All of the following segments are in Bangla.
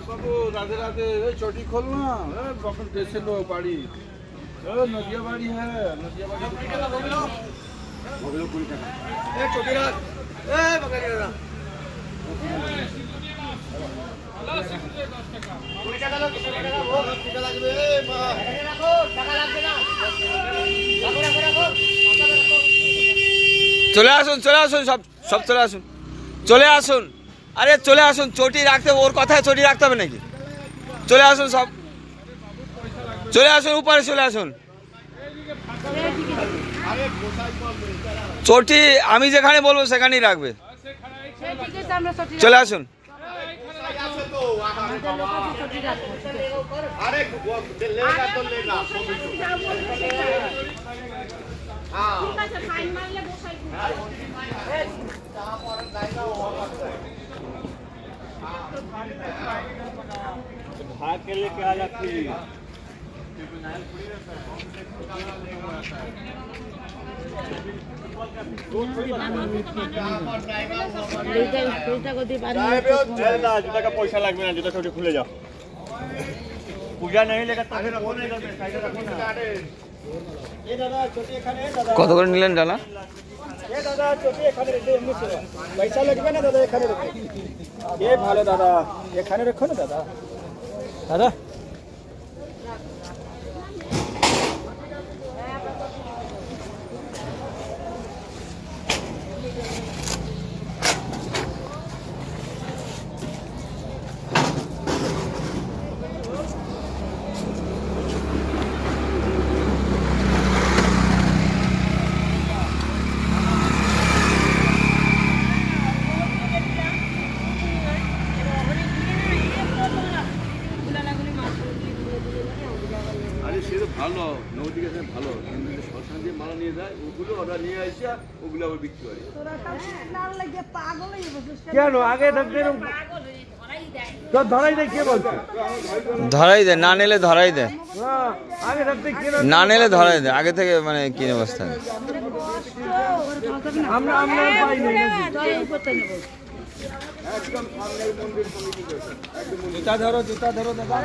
बाबू राधे राधे। चोटी खोलना बापन कैसे लो बाड़ी नदिया बाड़ी है। नदिया बाड़ी चोटी रात চলে আসুন চলে আসুন সব সব চলে আসুন চলে আসুন। আরে চলে আসুন, চটি রাখতে ওর কথায় চটি রাখতে হবে নাকি? চলে আসুন সব, চলে আসুন উপরে চলে আসুন। চটি আমি যেখানে বলবো সেখানেই রাখবে। চলে আসুন। भाग के लेके आ जाती जूता का पैसा लगবে না, जूता छोटे खुले जाओ। पूजा नहीं लेगा तो फिर কত করে নিলেন ডালা? দাদা চটি এখানে রেখে পয়সা লাগবে না দাদা, এখানে রেখে এ ভালো দাদা, এখানে রেখো না দাদা। দাদা ভালো নদীকে ভালো, কিন্তু শ্মশান দিয়ে মালা নিয়ে যায় ওগুলো ওরা নিয়ে আসে ওগুলো আবার বিক্রি করে। কেন আগে থাকতে তো ধরাই দেয়? কে বলছে ধরাই দেয়? না নিলে ধরাই দেয়, আগে থাকতে না নিলে ধরাই দেয়। আগে থেকে মানে কিনে বসতে হবে। আমরা আমরা পাই না। জুতা ধরো জুতা ধরো দাদা।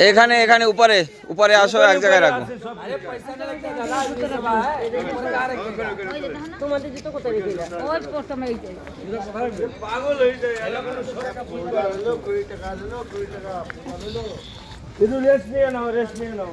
এখানে এখানে উপরে উপরে আসো, এক জায়গায় রাখো। পাগল হয়ে যায়। রেস্ট নিয়ে নাও, রেস্ট নিয়ে নাও।